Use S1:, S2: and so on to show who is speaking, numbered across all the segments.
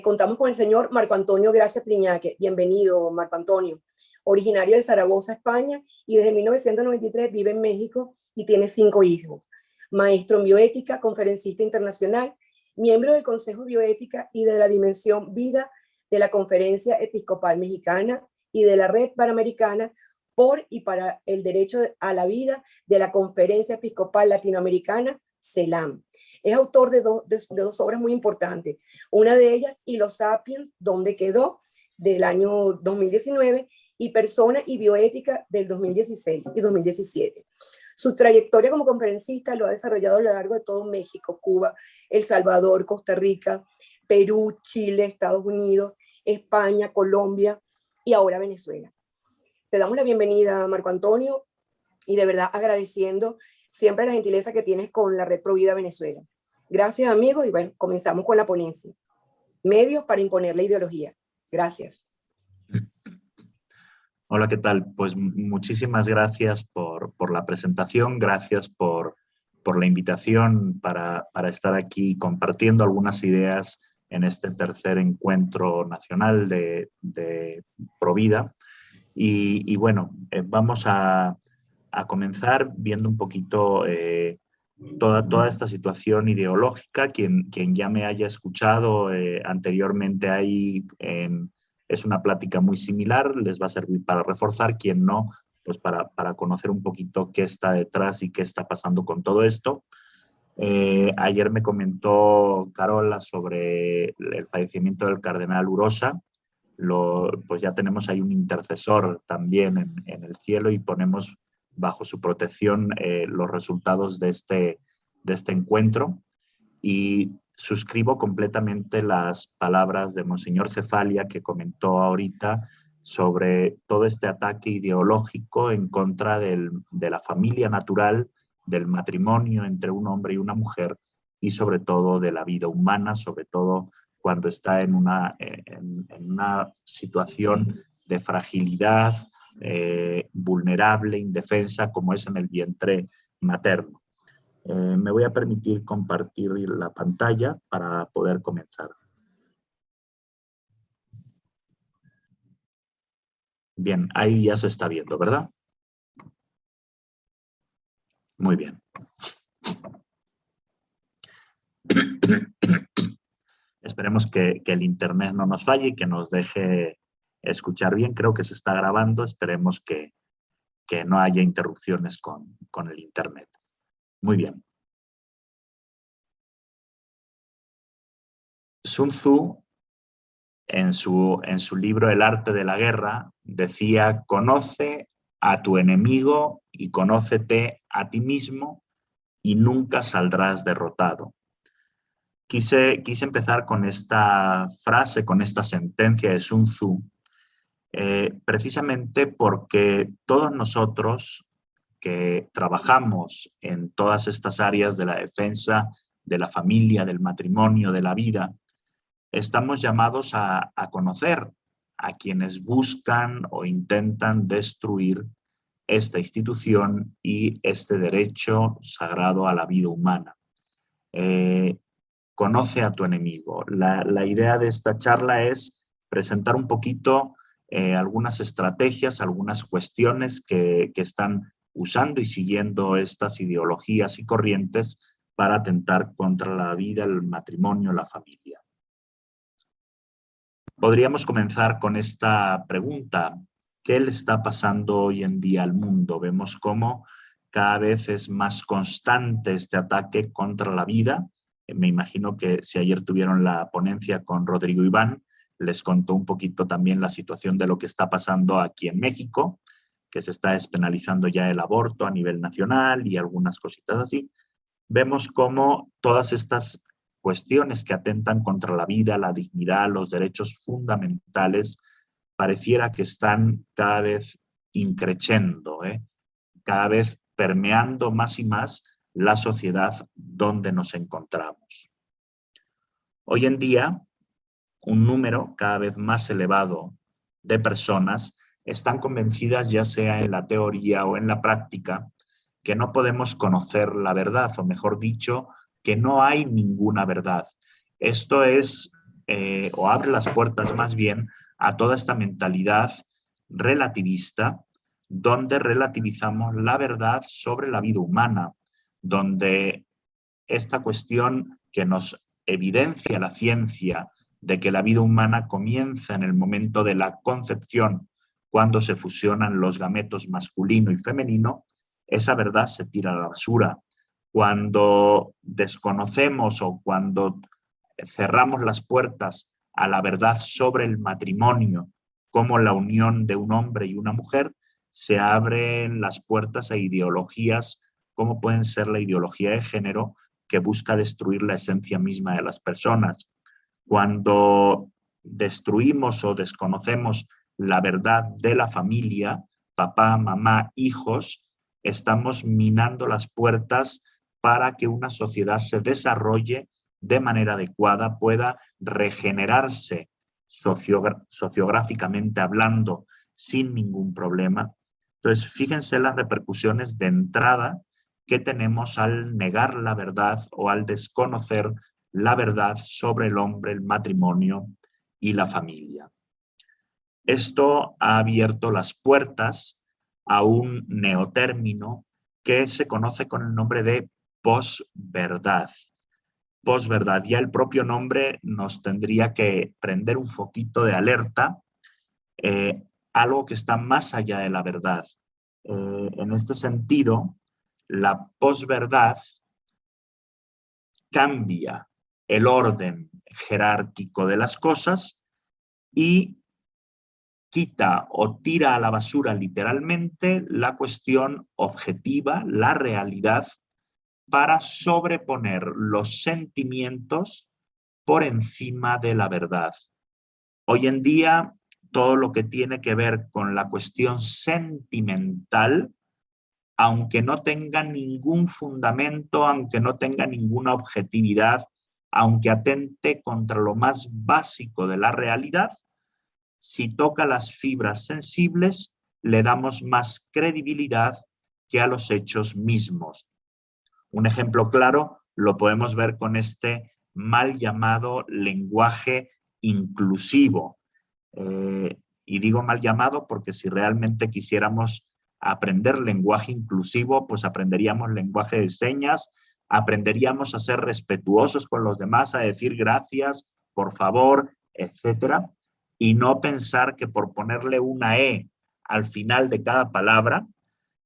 S1: Contamos con el señor Marco Antonio Gracia Triñaque. Bienvenido, Marco Antonio. Originario de Zaragoza, España, y desde 1993 vive en México y tiene 5 hijos. Maestro en bioética, conferencista internacional, miembro del Consejo de Bioética y de la Dimensión Vida de la Conferencia Episcopal Mexicana y de la Red Panamericana por y para el Derecho a la Vida de la Conferencia Episcopal Latinoamericana, CELAM. Es autor de dos obras muy importantes. Una de ellas, Y los Sapiens, ¿dónde quedó?, del año 2019, y Persona y Bioética del 2016 y 2017. Su trayectoria como conferencista lo ha desarrollado a lo largo de todo México, Cuba, El Salvador, Costa Rica, Perú, Chile, Estados Unidos, España, Colombia y ahora Venezuela. Te damos la bienvenida, Marco Antonio, y de verdad agradeciendo siempre la gentileza que tienes con la Red Provida Venezuela. Gracias, amigos, y bueno, comenzamos con la ponencia. Medios para imponer la ideología. Gracias.
S2: Hola, ¿qué tal? Pues muchísimas gracias por la presentación, gracias por la invitación para estar aquí compartiendo algunas ideas en este tercer encuentro nacional de Provida. Y bueno, vamos a comenzar viendo un poquito toda esta situación ideológica. Quien ya me haya escuchado anteriormente ahí es una plática muy similar, les va a servir para reforzar. Quien no, pues para conocer un poquito qué está detrás y qué está pasando con todo esto. Ayer me comentó Carola sobre el fallecimiento del cardenal Urosa. Pues ya tenemos ahí un intercesor también en el cielo y ponemos bajo su protección los resultados de este encuentro. Y suscribo completamente las palabras de Monseñor Cefalia, que comentó ahorita sobre todo este ataque ideológico en contra de la familia natural, del matrimonio entre un hombre y una mujer y sobre todo de la vida humana, sobre todo cuando está en una situación de fragilidad, vulnerable, indefensa, como es en el vientre materno. Me voy a permitir compartir la pantalla para poder comenzar. Bien, ahí ya se está viendo, ¿verdad? Muy bien. Esperemos que el internet no nos falle y que nos deje escuchar bien. Creo que se está grabando. Esperemos que no haya interrupciones con el internet. Muy bien. Sun Tzu, en su libro El arte de la guerra, decía: conoce a tu enemigo y conócete a ti mismo y nunca saldrás derrotado. Quise empezar con esta frase, con esta sentencia de Sun Tzu, precisamente porque todos nosotros que trabajamos en todas estas áreas de la defensa de la familia, del matrimonio, de la vida, estamos llamados a conocer a quienes buscan o intentan destruir esta institución y este derecho sagrado a la vida humana. Conoce a tu enemigo. La idea de esta charla es presentar un poquito algunas estrategias, algunas cuestiones que están usando y siguiendo estas ideologías y corrientes para atentar contra la vida, el matrimonio, la familia. Podríamos comenzar con esta pregunta: ¿qué le está pasando hoy en día al mundo? Vemos cómo cada vez es más constante este ataque contra la vida. Me imagino que si ayer tuvieron la ponencia con Rodrigo Iván, les contó un poquito también la situación de lo que está pasando aquí en México, que se está despenalizando ya el aborto a nivel nacional y algunas cositas así. Vemos cómo todas estas cuestiones que atentan contra la vida, la dignidad, los derechos fundamentales, pareciera que están cada vez increciendo, cada vez permeando más y más la sociedad donde nos encontramos. Hoy en día, un número cada vez más elevado de personas están convencidas, ya sea en la teoría o en la práctica, que no podemos conocer la verdad, o mejor dicho, que no hay ninguna verdad. Esto es o abre las puertas más bien a toda esta mentalidad relativista, donde relativizamos la verdad sobre la vida humana, donde esta cuestión que nos evidencia la ciencia de que la vida humana comienza en el momento de la concepción, cuando se fusionan los gametos masculino y femenino, esa verdad se tira a la basura. Cuando desconocemos o cuando cerramos las puertas a la verdad sobre el matrimonio como la unión de un hombre y una mujer, se abren las puertas a ideologías como pueden ser la ideología de género, que busca destruir la esencia misma de las personas. Cuando destruimos o desconocemos la verdad de la familia, papá, mamá, hijos, estamos minando las puertas para que una sociedad se desarrolle de manera adecuada, pueda regenerarse sociográficamente hablando sin ningún problema. Entonces, fíjense las repercusiones de entrada que tenemos al negar la verdad o al desconocer la verdad sobre el hombre, el matrimonio y la familia. Esto ha abierto las puertas a un neotérmino que se conoce con el nombre de posverdad. Posverdad, ya el propio nombre nos tendría que prender un foquito de alerta, algo que está más allá de la verdad. En este sentido, la posverdad cambia el orden jerárquico de las cosas y quita o tira a la basura literalmente la cuestión objetiva, la realidad, para sobreponer los sentimientos por encima de la verdad. Hoy en día, todo lo que tiene que ver con la cuestión sentimental, aunque no tenga ningún fundamento, aunque no tenga ninguna objetividad, aunque atente contra lo más básico de la realidad, si toca las fibras sensibles, le damos más credibilidad que a los hechos mismos. Un ejemplo claro lo podemos ver con este mal llamado lenguaje inclusivo. Y digo mal llamado porque si realmente quisiéramos aprender lenguaje inclusivo, pues aprenderíamos lenguaje de señas, aprenderíamos a ser respetuosos con los demás, a decir gracias, por favor, etcétera, y no pensar que por ponerle una E al final de cada palabra,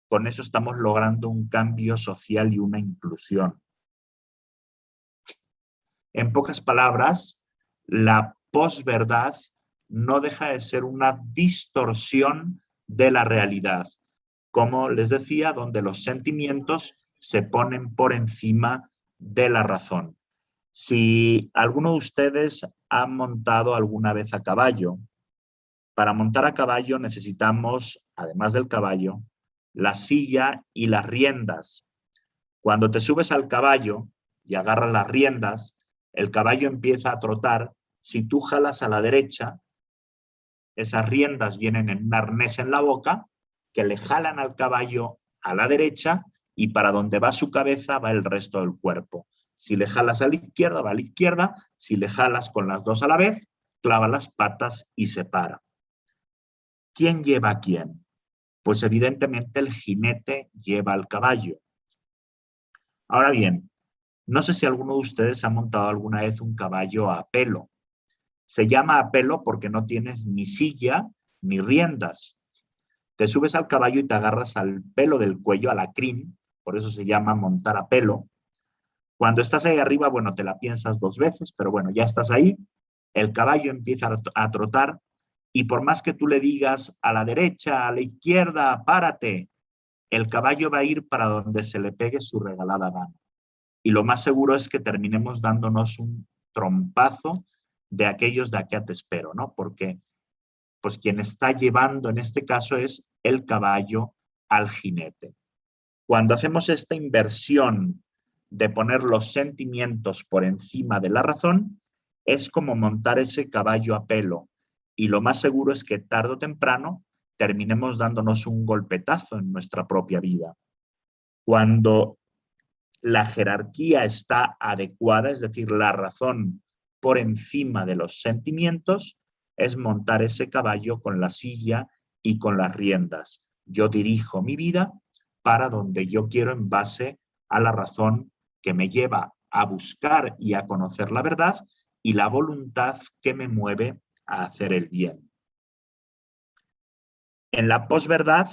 S2: con eso estamos logrando un cambio social y una inclusión. En pocas palabras, la posverdad no deja de ser una distorsión de la realidad. Como les decía, donde los sentimientos se ponen por encima de la razón. Si alguno de ustedes ha montado alguna vez a caballo, para montar a caballo necesitamos, además del caballo, la silla y las riendas. Cuando te subes al caballo y agarras las riendas, el caballo empieza a trotar. Si tú jalas a la derecha, esas riendas vienen en un arnés en la boca que le jalan al caballo a la derecha y para donde va su cabeza va el resto del cuerpo. Si le jalas a la izquierda, va a la izquierda. Si le jalas con las dos a la vez, clava las patas y se para. ¿Quién lleva a quién? Pues evidentemente el jinete lleva al caballo. Ahora bien, no sé si alguno de ustedes ha montado alguna vez un caballo a pelo. Se llama a pelo porque no tienes ni silla ni riendas. Te subes al caballo y te agarras al pelo del cuello, a la crin, por eso se llama montar a pelo. Cuando estás ahí arriba, bueno, te la piensas dos veces, pero bueno, ya estás ahí, el caballo empieza a trotar y por más que tú le digas a la derecha, a la izquierda, párate, el caballo va a ir para donde se le pegue su regalada gana. Y lo más seguro es que terminemos dándonos un trompazo de aquellos de aquí te espero, ¿no? Porque pues quien está llevando en este caso es el caballo al jinete. Cuando hacemos esta inversión de poner los sentimientos por encima de la razón, es como montar ese caballo a pelo. Y lo más seguro es que tarde o temprano terminemos dándonos un golpetazo en nuestra propia vida. Cuando la jerarquía está adecuada, es decir, la razón por encima de los sentimientos, es montar ese caballo con la silla y con las riendas. Yo dirijo mi vida para donde yo quiero en base a la razón que me lleva a buscar y a conocer la verdad y la voluntad que me mueve a hacer el bien. En la posverdad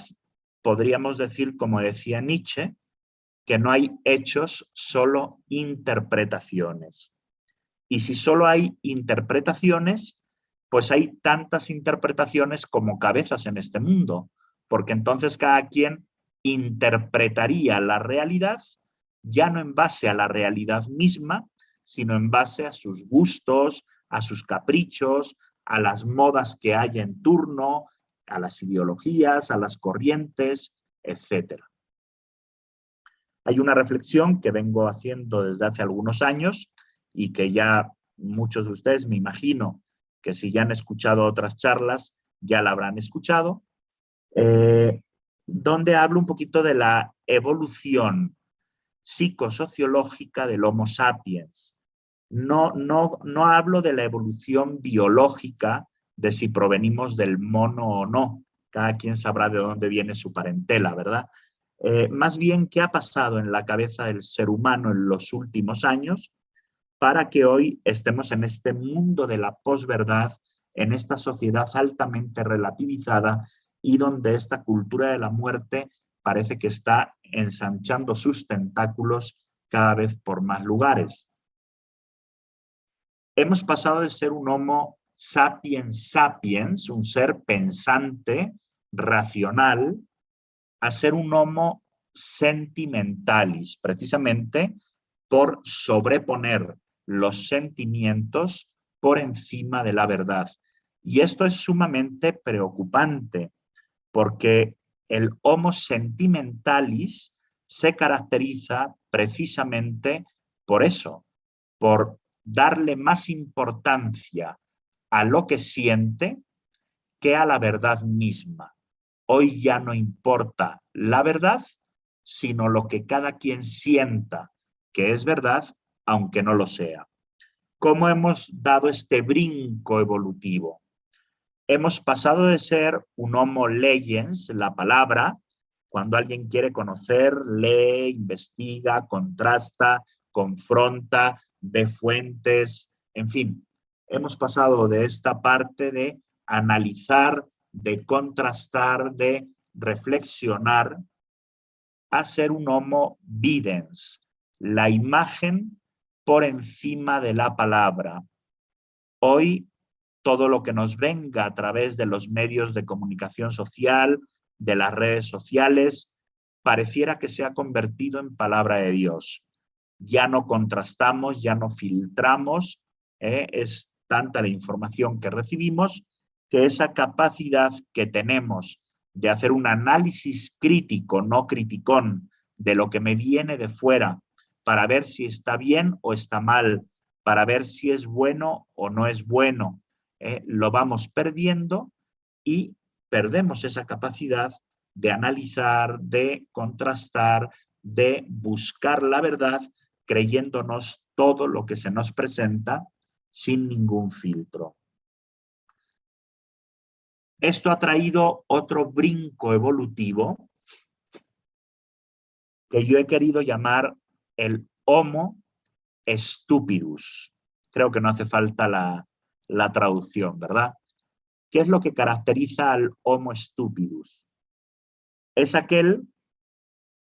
S2: podríamos decir, como decía Nietzsche, que no hay hechos, solo interpretaciones. Y si solo hay interpretaciones, pues hay tantas interpretaciones como cabezas en este mundo, porque entonces cada quien interpretaría la realidad ya no en base a la realidad misma, sino en base a sus gustos, a sus caprichos, a las modas que hay en turno, a las ideologías, a las corrientes, etc. Hay una reflexión que vengo haciendo desde hace algunos años y que ya muchos de ustedes, me imagino, que si ya han escuchado otras charlas, ya la habrán escuchado, donde hablo un poquito de la evolución psicosociológica del Homo sapiens. No hablo de la evolución biológica, de si provenimos del mono o no. Cada quien sabrá de dónde viene su parentela, ¿verdad? Más bien, ¿qué ha pasado en la cabeza del ser humano en los últimos años para que hoy estemos en este mundo de la posverdad, en esta sociedad altamente relativizada y donde esta cultura de la muerte parece que está ensanchando sus tentáculos cada vez por más lugares? Hemos pasado de ser un Homo sapiens sapiens, un ser pensante, racional, a ser un Homo sentimentalis, precisamente por sobreponer los sentimientos por encima de la verdad. Y esto es sumamente preocupante, porque el Homo sentimentalis se caracteriza precisamente por eso, por darle más importancia a lo que siente que a la verdad misma. Hoy ya no importa la verdad, sino lo que cada quien sienta que es verdad, aunque no lo sea. ¿Cómo hemos dado este brinco evolutivo? Hemos pasado de ser un Homo legens, la palabra, cuando alguien quiere conocer, lee, investiga, contrasta, confronta, ve fuentes, en fin. Hemos pasado de esta parte de analizar, de contrastar, de reflexionar, a ser un Homo videns, la imagen por encima de la palabra. Hoy, todo lo que nos venga a través de los medios de comunicación social, de las redes sociales, pareciera que se ha convertido en palabra de Dios. Ya no contrastamos, ya no filtramos, es tanta la información que recibimos que esa capacidad que tenemos de hacer un análisis crítico, no criticón, de lo que me viene de fuera, para ver si está bien o está mal, para ver si es bueno o no es bueno, lo vamos perdiendo y perdemos esa capacidad de analizar, de contrastar, de buscar la verdad, creyéndonos todo lo que se nos presenta sin ningún filtro. Esto ha traído otro brinco evolutivo que yo he querido llamar el Homo stupidus. Creo que no hace falta la traducción, ¿verdad? ¿Qué es lo que caracteriza al Homo stupidus? Es aquel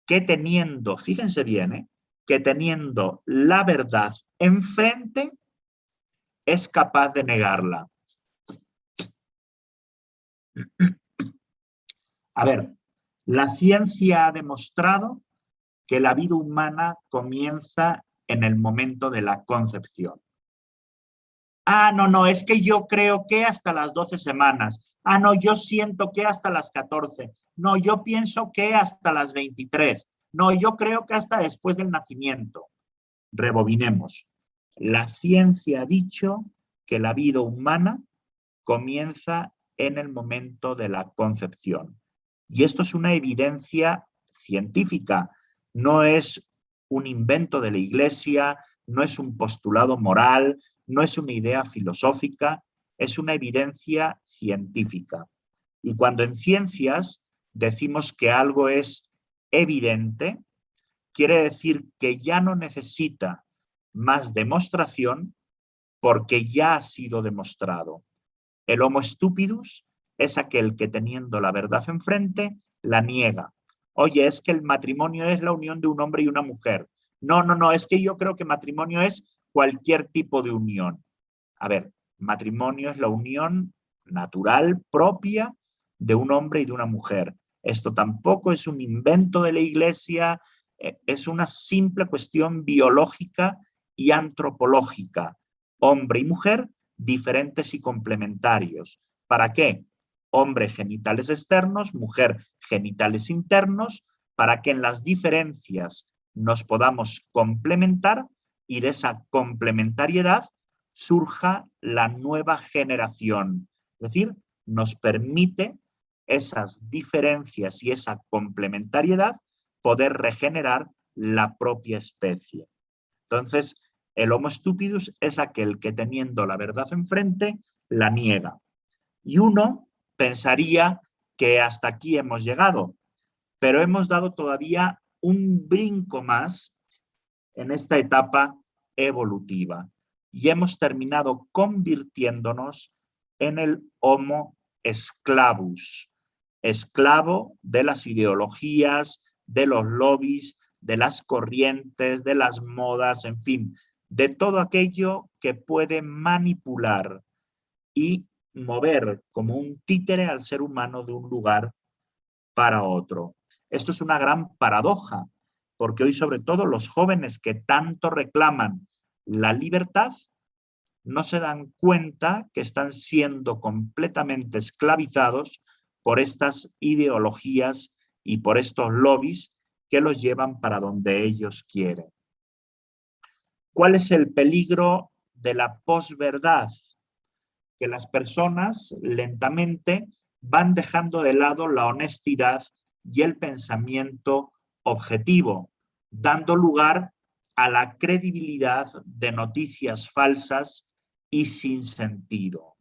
S2: que teniendo, fíjense bien, que teniendo la verdad enfrente, es capaz de negarla. A ver, la ciencia ha demostrado que la vida humana comienza en el momento de la concepción. Ah, no, es que yo creo que hasta las 12 semanas. Ah, no, yo siento que hasta las 14. No, yo pienso que hasta las 23. No, yo creo que hasta después del nacimiento. Rebobinemos. La ciencia ha dicho que la vida humana comienza en el momento de la concepción. Y esto es una evidencia científica, no es un invento de la Iglesia, no es un postulado moral, no es una idea filosófica, es una evidencia científica. Y cuando en ciencias decimos que algo es evidente, quiere decir que ya no necesita más demostración porque ya ha sido demostrado. El Homo stupidus es aquel que teniendo la verdad enfrente, la niega. Oye, es que el matrimonio es la unión de un hombre y una mujer. No, no, no, es que yo creo que matrimonio es cualquier tipo de unión. A ver, matrimonio es la unión natural propia de un hombre y de una mujer. Esto tampoco es un invento de la Iglesia, es una simple cuestión biológica y antropológica. Hombre y mujer, diferentes y complementarios. ¿Para qué? Hombre, genitales externos, mujer, genitales internos, para que en las diferencias nos podamos complementar y de esa complementariedad surja la nueva generación. Es decir, nos permite esas diferencias y esa complementariedad poder regenerar la propia especie. Entonces, el Homo stupidus es aquel que teniendo la verdad enfrente, la niega. Y uno pensaría que hasta aquí hemos llegado, pero hemos dado todavía un brinco más en esta etapa evolutiva y hemos terminado convirtiéndonos en el Homo sclavus, esclavo de las ideologías, de los lobbies, de las corrientes, de las modas, en fin, de todo aquello que puede manipular y mover como un títere al ser humano de un lugar para otro. Esto es una gran paradoja, porque hoy sobre todo los jóvenes que tanto reclaman la libertad no se dan cuenta que están siendo completamente esclavizados por estas ideologías y por estos lobbies que los llevan para donde ellos quieren. ¿Cuál es el peligro de la posverdad? Que las personas lentamente van dejando de lado la honestidad y el pensamiento objetivo, dando lugar a la credibilidad de noticias falsas y sin sentido.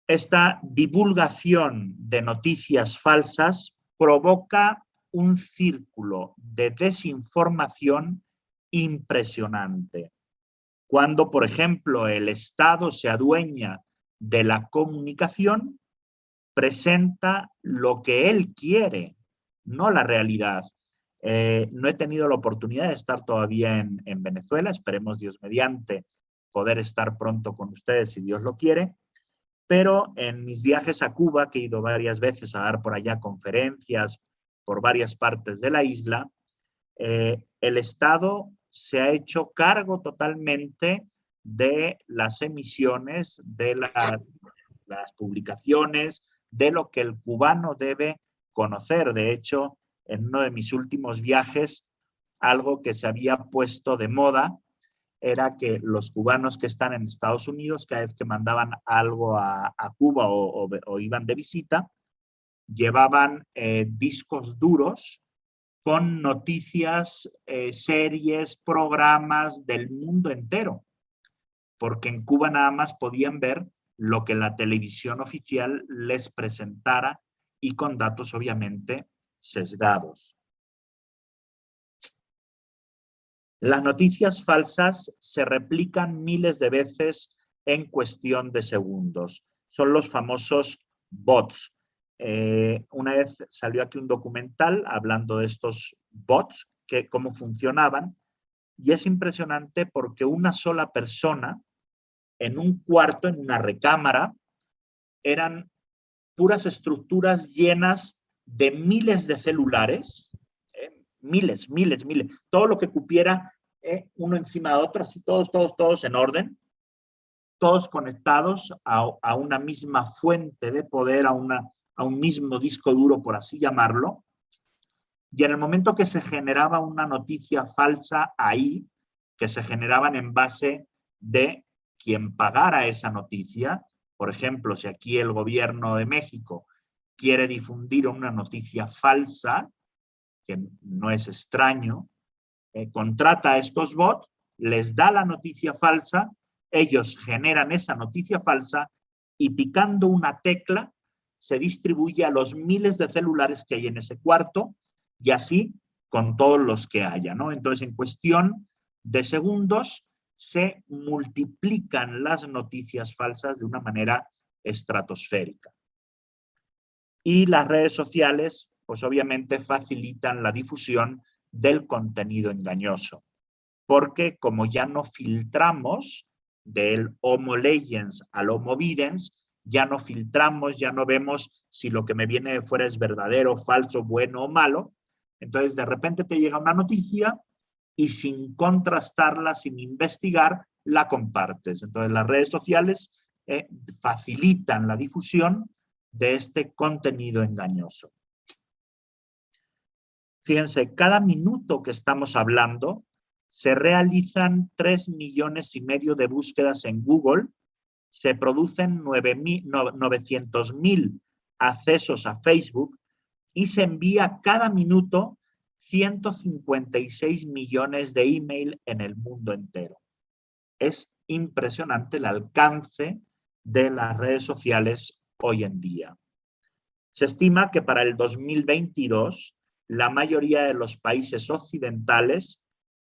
S2: Esta divulgación de noticias falsas provoca un círculo de desinformación impresionante. Cuando, por ejemplo, el Estado se adueña de la comunicación, presenta lo que él quiere, no la realidad. No he tenido la oportunidad de estar todavía en Venezuela, esperemos Dios mediante poder estar pronto con ustedes si Dios lo quiere, pero en mis viajes a Cuba, que he ido varias veces a dar por allá conferencias por varias partes de la isla, el Estado se ha hecho cargo totalmente de las emisiones, de las publicaciones, de lo que el cubano debe conocer. De hecho, en uno de mis últimos viajes, algo que se había puesto de moda era que los cubanos que están en Estados Unidos, cada vez que mandaban algo a Cuba o iban de visita, llevaban discos duros con noticias, series, programas del mundo entero, porque en Cuba nada más podían ver lo que la televisión oficial les presentara y con datos obviamente sesgados. Las noticias falsas se replican miles de veces en cuestión de segundos. Son los famosos bots. Una vez salió aquí un documental hablando de estos bots, cómo funcionaban, y es impresionante porque una sola persona en un cuarto, en una recámara, eran puras estructuras llenas de miles de celulares, miles, todo lo que cupiera uno encima de otro, así todos en orden, todos conectados a una misma fuente de poder, a un mismo disco duro, por así llamarlo, y en el momento que se generaba una noticia falsa ahí, que se generaban en base de quien pagara esa noticia, por ejemplo, si aquí el gobierno de México quiere difundir una noticia falsa, que no es extraño, contrata a estos bots, les da la noticia falsa, ellos generan esa noticia falsa y picando una tecla se distribuye a los miles de celulares que hay en ese cuarto y así con todos los que haya, ¿no? Entonces, en cuestión de segundos se multiplican las noticias falsas de una manera estratosférica. Y las redes sociales, pues obviamente facilitan la difusión del contenido engañoso, porque como ya no filtramos del Homo Legends al Homo Videns, ya no filtramos, ya no vemos si lo que me viene de fuera es verdadero, falso, bueno o malo. Entonces, de repente te llega una noticia y sin contrastarla, sin investigar, la compartes. Entonces, las redes sociales facilitan la difusión de este contenido engañoso. Fíjense, cada minuto que estamos hablando, se realizan 3,5 millones de búsquedas en Google, se producen 900.000 accesos a Facebook y se envía cada minuto 156 millones de email en el mundo entero. Es impresionante el alcance de las redes sociales hoy en día. Se estima que para el 2022 la mayoría de los países occidentales,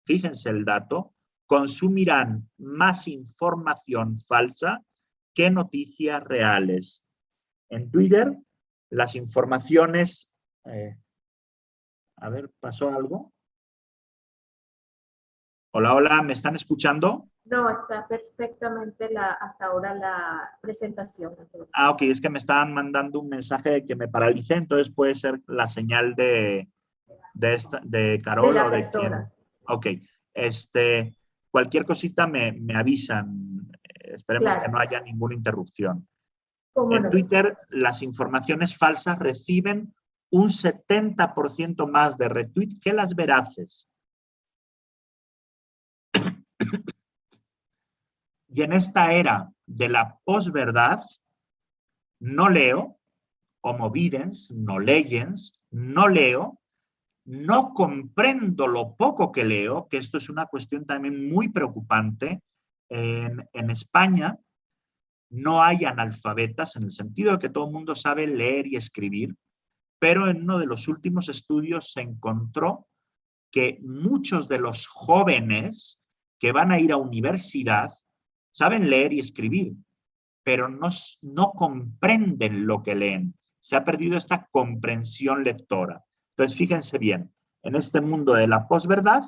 S2: fíjense el dato, consumirán más información falsa que noticias reales. En Twitter, las informaciones... a ver, ¿pasó algo? Hola, hola, ¿me están escuchando?
S3: No, está perfectamente hasta ahora la presentación.
S2: Ah, ok, es que me estaban mandando un mensaje de que me paralicé, entonces puede ser la señal de Carol o de quien. Ok, cualquier cosita me avisan, esperemos que no haya ninguna interrupción. En Twitter, las informaciones falsas reciben un 70% más de retweets que las veraces. Y en esta era de la posverdad, no leo, Homo Videns, no Legends, no leo, no comprendo lo poco que leo, que esto es una cuestión también muy preocupante. En España no hay analfabetas en el sentido de que todo el mundo sabe leer y escribir, pero en uno de los últimos estudios se encontró que muchos de los jóvenes que van a ir a universidad saben leer y escribir, pero no comprenden lo que leen. Se ha perdido esta comprensión lectora. Entonces, fíjense bien, en este mundo de la posverdad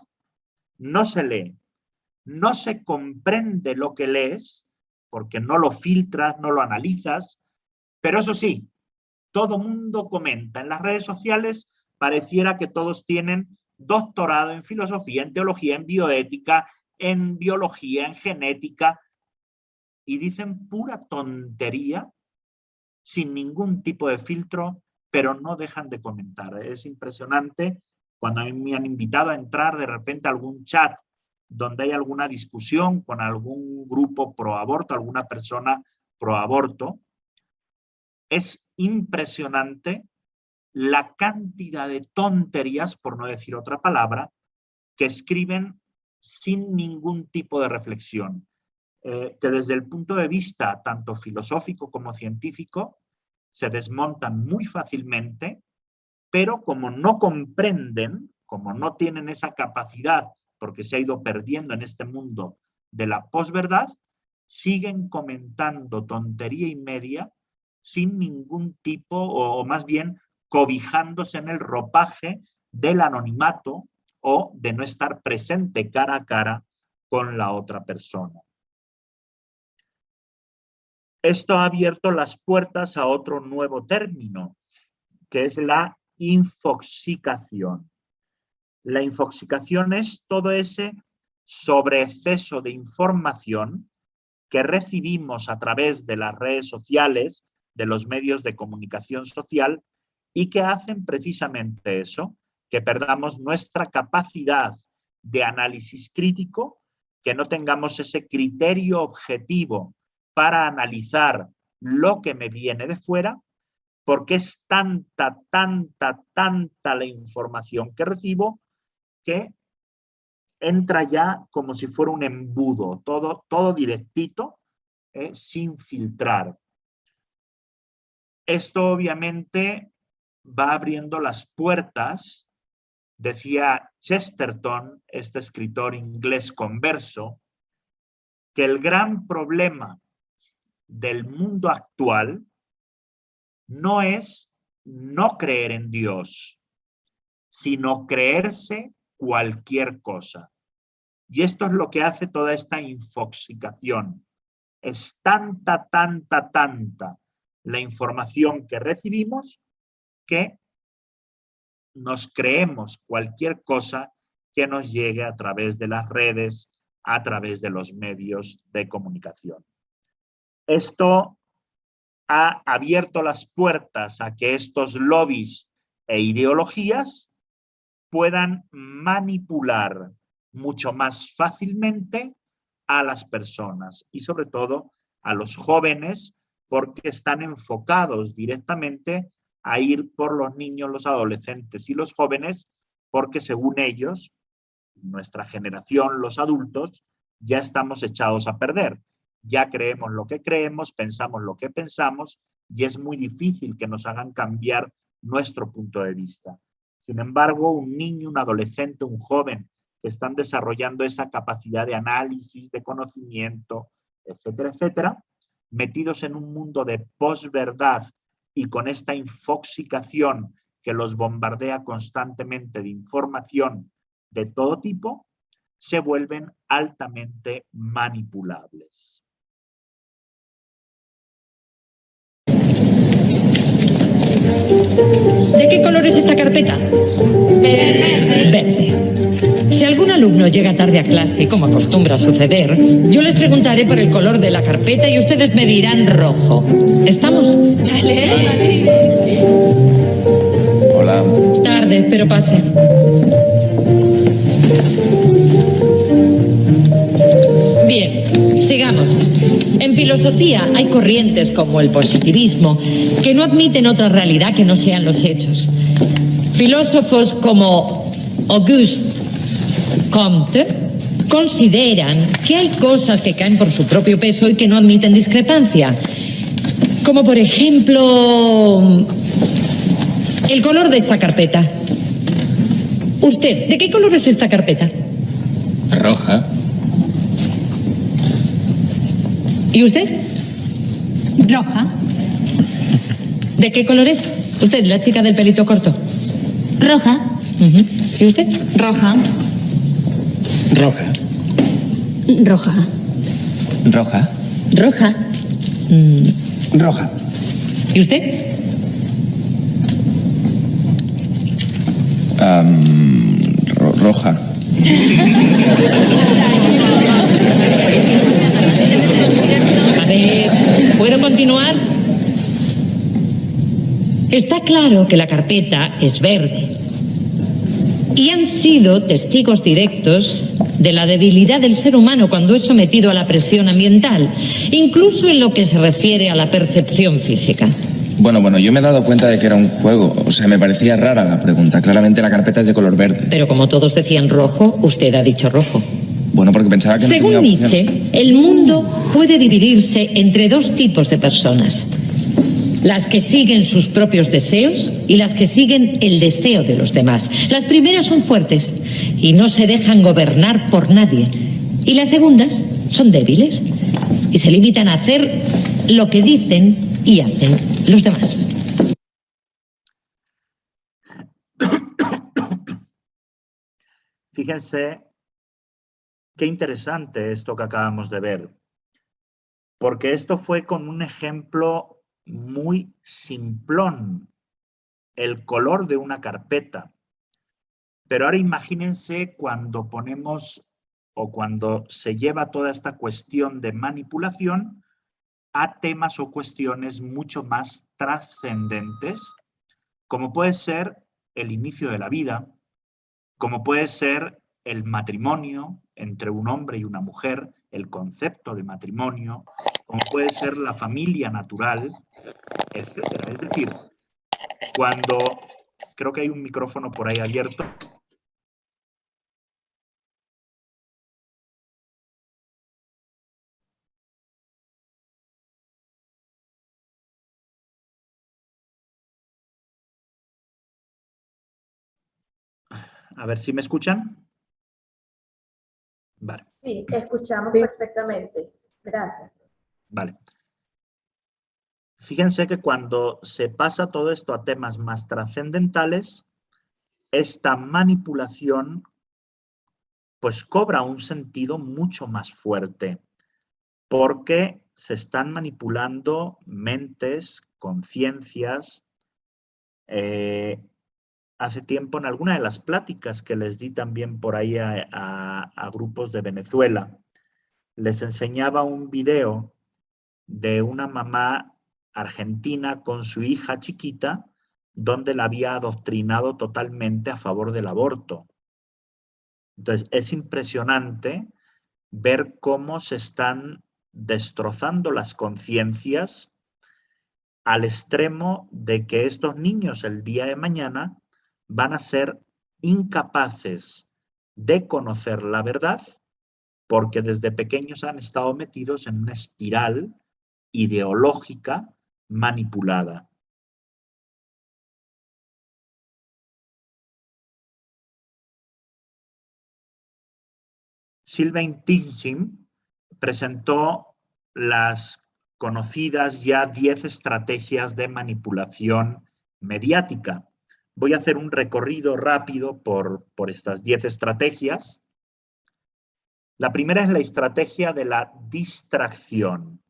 S2: no se lee, no se comprende lo que lees, porque no lo filtras, no lo analizas, pero eso sí, todo mundo comenta. En las redes sociales pareciera que todos tienen doctorado en filosofía, en teología, en bioética, en biología, en genética, y dicen pura tontería sin ningún tipo de filtro, pero no dejan de comentar. Es impresionante cuando a mí me han invitado a entrar de repente a algún chat donde hay alguna discusión con algún grupo pro aborto, alguna persona pro aborto. Es impresionante la cantidad de tonterías, por no decir otra palabra, que escriben sin ningún tipo de reflexión. Que desde el punto de vista tanto filosófico como científico se desmontan muy fácilmente, pero como no comprenden, como no tienen esa capacidad, porque se ha ido perdiendo en este mundo de la posverdad, siguen comentando tontería y media sin ningún tipo, o más bien cobijándose en el ropaje del anonimato o de no estar presente cara a cara con la otra persona. Esto ha abierto las puertas a otro nuevo término, que es la infoxicación. La infoxicación es todo ese sobreexceso de información que recibimos a través de las redes sociales, de los medios de comunicación social, y que hacen precisamente eso, que perdamos nuestra capacidad de análisis crítico, que no tengamos ese criterio objetivo para analizar lo que me viene de fuera, porque es tanta la información que recibo que entra ya como si fuera un embudo, todo directito, sin filtrar. Esto obviamente va abriendo las puertas, decía Chesterton, este escritor inglés converso, que el gran problema del mundo actual no es no creer en Dios, sino creerse cualquier cosa. Y esto es lo que hace toda esta infoxicación. Es tanta la información que recibimos que nos creemos cualquier cosa que nos llegue a través de las redes, a través de los medios de comunicación. Esto ha abierto las puertas a que estos lobbies e ideologías puedan manipular mucho más fácilmente a las personas y sobre todo a los jóvenes, porque están enfocados directamente a ir por los niños, los adolescentes y los jóvenes, porque según ellos, nuestra generación, los adultos, ya estamos echados a perder. Ya creemos lo que creemos, pensamos lo que pensamos y es muy difícil que nos hagan cambiar nuestro punto de vista. Sin embargo, un niño, un adolescente, un joven que están desarrollando esa capacidad de análisis, de conocimiento, etcétera, etcétera, metidos en un mundo de posverdad y con esta infoxicación que los bombardea constantemente de información de todo tipo, se vuelven altamente manipulables.
S4: ¿De qué color es esta carpeta? Verde. Verde. Si algún alumno llega tarde a clase, como acostumbra suceder, yo les preguntaré por el color de la carpeta y ustedes me dirán rojo. ¿Estamos? Vale.
S5: Hola.
S4: Tarde, pero pase. Bien, sigamos. En filosofía hay corrientes como el positivismo que no admiten otra realidad que no sean los hechos. Filósofos como Auguste Comte consideran que hay cosas que caen por su propio peso y que no admiten discrepancia. Como por ejemplo, el color de esta carpeta. Usted, ¿de qué color es esta carpeta?
S5: Roja.
S4: ¿Y usted?
S6: Roja.
S4: ¿De qué color es? Usted, la chica del pelito corto.
S6: Roja.
S4: ¿Y usted?
S6: Roja.
S5: Roja.
S6: Roja.
S5: Roja.
S4: Roja.
S5: Roja.
S4: ¿Y usted?
S5: Roja.
S4: A ver, ¿puedo continuar? Está claro que la carpeta es verde. Y han sido testigos directos de la debilidad del ser humano cuando es sometido a la presión ambiental, incluso en lo que se refiere a la percepción física.
S5: Bueno, yo me he dado cuenta de que era un juego. O sea, me parecía rara la pregunta. Claramente la carpeta es de color verde.
S4: Pero como todos decían rojo, usted ha dicho rojo.
S5: Bueno, porque pensaba que no
S4: Según
S5: tenía opción.
S4: Nietzsche, el mundo puede dividirse entre dos tipos de personas. Las que siguen sus propios deseos y las que siguen el deseo de los demás. Las primeras son fuertes y no se dejan gobernar por nadie. Y las segundas son débiles y se limitan a hacer lo que dicen y hacen los demás.
S2: Fíjense qué interesante esto que acabamos de ver, porque esto fue con un ejemplo muy simplón, el color de una carpeta. Pero ahora imagínense cuando ponemos o cuando se lleva toda esta cuestión de manipulación a temas o cuestiones mucho más trascendentes, como puede ser el inicio de la vida, como puede ser el matrimonio entre un hombre y una mujer, el concepto de matrimonio, como puede ser la familia natural, etcétera. Es decir, cuando creo que hay un micrófono por ahí abierto. A ver si me escuchan. Vale.
S3: Sí, escuchamos
S1: Sí.
S3: perfectamente. Gracias.
S2: Vale. Fíjense que cuando se pasa todo esto a temas más trascendentales, esta manipulación pues cobra un sentido mucho más fuerte, porque se están manipulando mentes, conciencias. Hace tiempo, en alguna de las pláticas que les di también por ahí a grupos de Venezuela, les enseñaba un video de una mamá argentina con su hija chiquita, donde la había adoctrinado totalmente a favor del aborto. Entonces, es impresionante ver cómo se están destrozando las conciencias al extremo de que estos niños el día de mañana van a ser incapaces de conocer la verdad porque desde pequeños han estado metidos en una espiral ideológica manipulada. Sylvain Tinsim presentó las conocidas ya 10 estrategias de manipulación mediática. Voy a hacer un recorrido rápido por estas 10 estrategias. La primera es la estrategia de la distracción.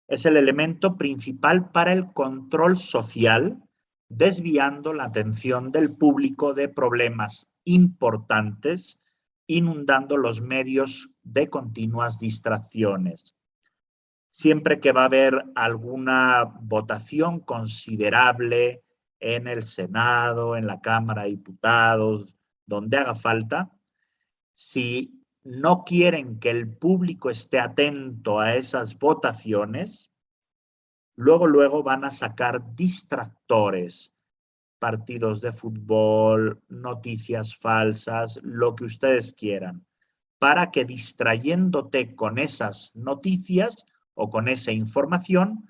S2: Es el elemento principal para el control social, desviando la atención del público de problemas importantes, inundando los medios de continuas distracciones. Siempre que va a haber alguna votación considerable en el Senado, en la Cámara de Diputados, donde haga falta, si no quieren que el público esté atento a esas votaciones, luego van a sacar distractores, partidos de fútbol, noticias falsas, lo que ustedes quieran, para que distrayéndote con esas noticias o con esa información,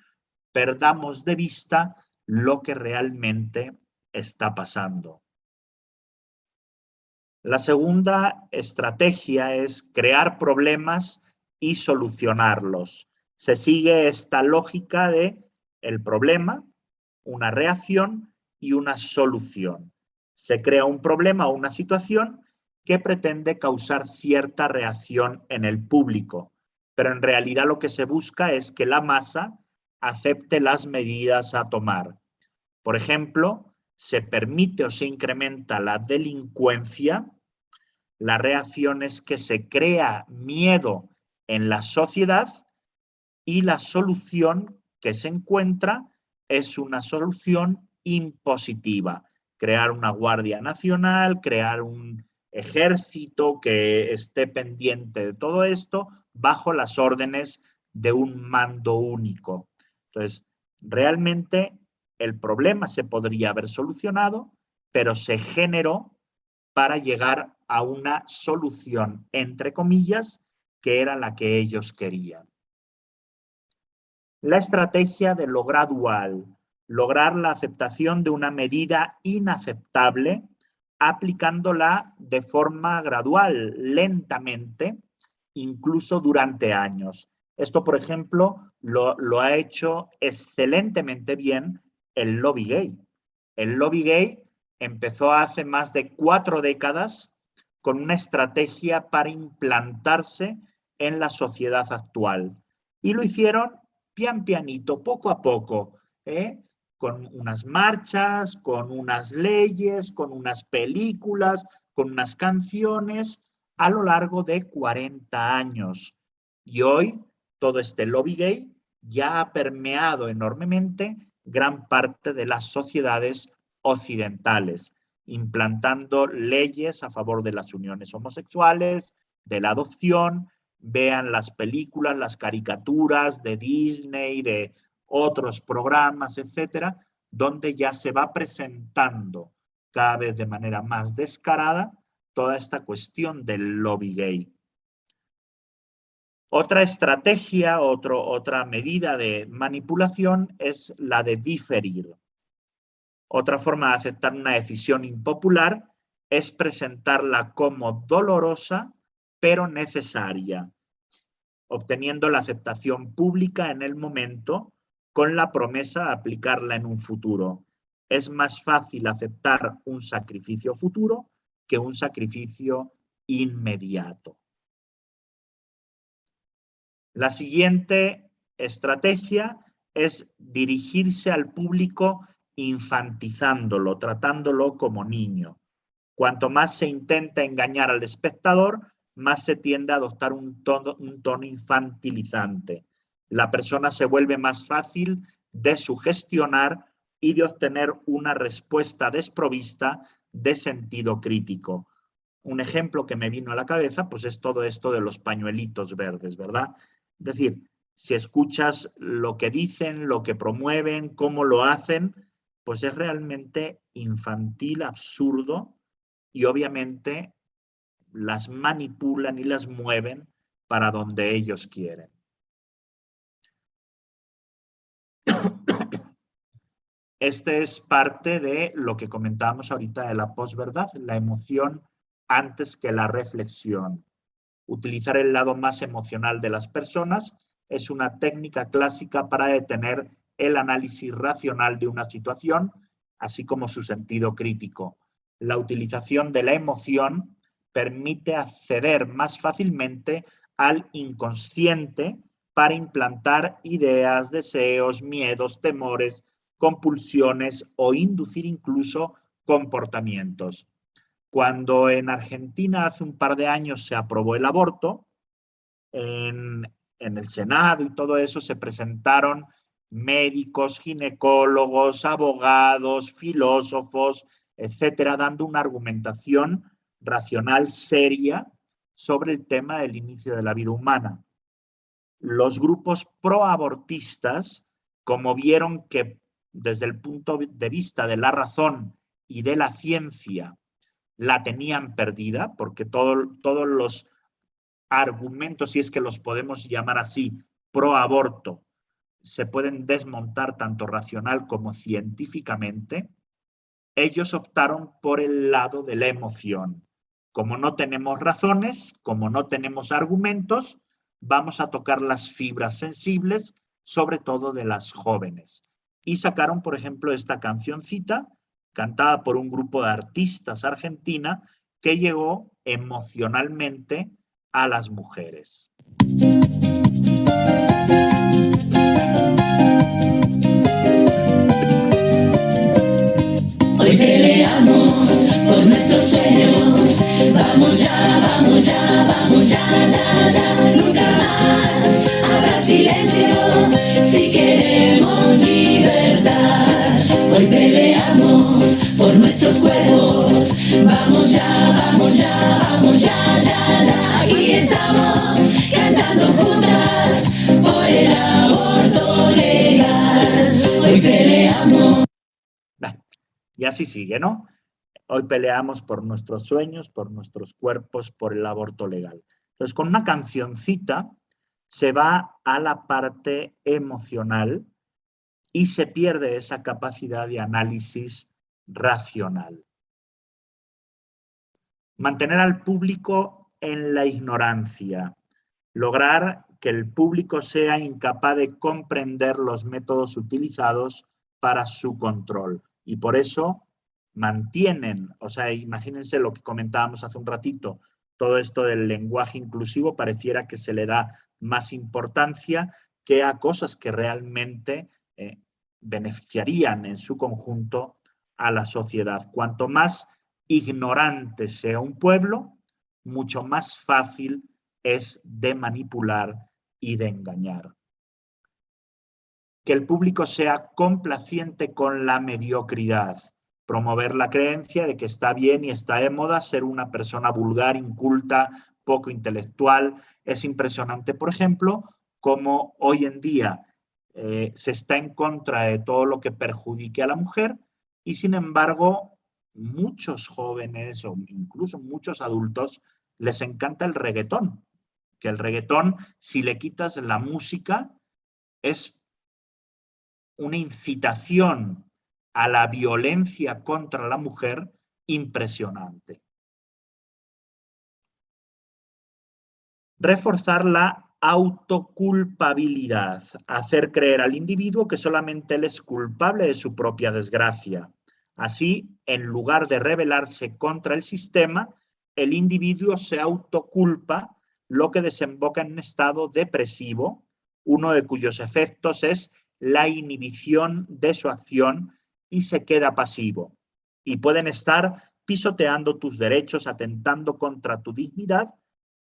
S2: perdamos de vista lo que realmente está pasando. La segunda estrategia es crear problemas y solucionarlos. Se sigue esta lógica de el problema, una reacción y una solución. Se crea un problema o una situación que pretende causar cierta reacción en el público, pero en realidad lo que se busca es que la masa acepte las medidas a tomar. Por ejemplo, se permite o se incrementa la delincuencia, la reacción es que se crea miedo en la sociedad y la solución que se encuentra es una solución impositiva. Crear una Guardia Nacional, crear un ejército que esté pendiente de todo esto bajo las órdenes de un mando único. Entonces, realmente el problema se podría haber solucionado, pero se generó para llegar a una solución, entre comillas, que era la que ellos querían. La estrategia de lo gradual, lograr la aceptación de una medida inaceptable, aplicándola de forma gradual, lentamente, incluso durante años. Esto, por ejemplo, lo ha hecho excelentemente bien el lobby gay. El lobby gay empezó hace más de 4 décadas con una estrategia para implantarse en la sociedad actual. Y lo hicieron pian pianito, poco a poco, con unas marchas, con unas leyes, con unas películas, con unas canciones, a lo largo de 40 años. Y hoy todo este lobby gay ya ha permeado enormemente gran parte de las sociedades occidentales, implantando leyes a favor de las uniones homosexuales, de la adopción. Vean las películas, las caricaturas de Disney, de otros programas, etcétera, donde ya se va presentando cada vez de manera más descarada toda esta cuestión del lobby gay. Otra estrategia, otra medida de manipulación es la de diferir. Otra forma de aceptar una decisión impopular es presentarla como dolorosa, pero necesaria, obteniendo la aceptación pública en el momento con la promesa de aplicarla en un futuro. Es más fácil aceptar un sacrificio futuro que un sacrificio inmediato. La siguiente estrategia es dirigirse al público infantizándolo, tratándolo como niño. Cuanto más se intenta engañar al espectador, más se tiende a adoptar un tono infantilizante. La persona se vuelve más fácil de sugestionar y de obtener una respuesta desprovista de sentido crítico. Un ejemplo que me vino a la cabeza pues es todo esto de los pañuelitos verdes, ¿verdad? Es decir, si escuchas lo que dicen, lo que promueven, cómo lo hacen, pues es realmente infantil, absurdo, y obviamente las manipulan y las mueven para donde ellos quieren. Este es parte de lo que comentábamos ahorita de la posverdad, la emoción antes que la reflexión. Utilizar el lado más emocional de las personas es una técnica clásica para detener el análisis racional de una situación, así como su sentido crítico. La utilización de la emoción permite acceder más fácilmente al inconsciente para implantar ideas, deseos, miedos, temores, compulsiones o inducir incluso comportamientos. Cuando en Argentina hace un par de años se aprobó el aborto, en el Senado y todo eso se presentaron médicos, ginecólogos, abogados, filósofos, etcétera, dando una argumentación racional seria sobre el tema del inicio de la vida humana. Los grupos proabortistas, como vieron que desde el punto de vista de la razón y de la ciencia la tenían perdida, porque todos los argumentos, si es que los podemos llamar así, pro aborto, se pueden desmontar tanto racional como científicamente, ellos optaron por el lado de la emoción. Como no tenemos razones, como no tenemos argumentos, vamos a tocar las fibras sensibles, sobre todo de las jóvenes. Y sacaron, por ejemplo, esta cancioncita, cantada por un grupo de artistas argentina, que llegó emocionalmente a las mujeres.
S7: Hoy peleamos por nuestros sueños, vamos ya, vamos ya, vamos ya, ya, ya, nunca más habrá silencio si queremos libertad. Hoy peleamos por nuestros cuerpos, vamos ya, vamos ya, vamos ya, ya, ya, aquí estamos cantando juntas por el aborto legal. Hoy peleamos.
S2: Y así sigue, ¿no? Hoy peleamos por nuestros sueños, por nuestros cuerpos, por el aborto legal. Entonces, con una cancioncita se va a la parte emocional y se pierde esa capacidad de análisis racional. Mantener al público en la ignorancia. Lograr que el público sea incapaz de comprender los métodos utilizados para su control. Y por eso mantienen, o sea, imagínense lo que comentábamos hace un ratito, todo esto del lenguaje inclusivo pareciera que se le da más importancia que a cosas que realmente beneficiarían en su conjunto a la sociedad. Cuanto más ignorante sea un pueblo, mucho más fácil es de manipular y de engañar. Que el público sea complaciente con la mediocridad, promover la creencia de que está bien y está de moda ser una persona vulgar, inculta, poco intelectual. Es impresionante, por ejemplo, cómo hoy en día se está en contra de todo lo que perjudique a la mujer y, sin embargo, muchos jóvenes o incluso muchos adultos les encanta el reggaetón. Que el reggaetón, si le quitas la música, es una incitación a la violencia contra la mujer impresionante. Reforzar la autoculpabilidad, hacer creer al individuo que solamente él es culpable de su propia desgracia. Así, en lugar de rebelarse contra el sistema, el individuo se autoculpa, lo que desemboca en un estado depresivo, uno de cuyos efectos es la inhibición de su acción y se queda pasivo. Y pueden estar pisoteando tus derechos, atentando contra tu dignidad,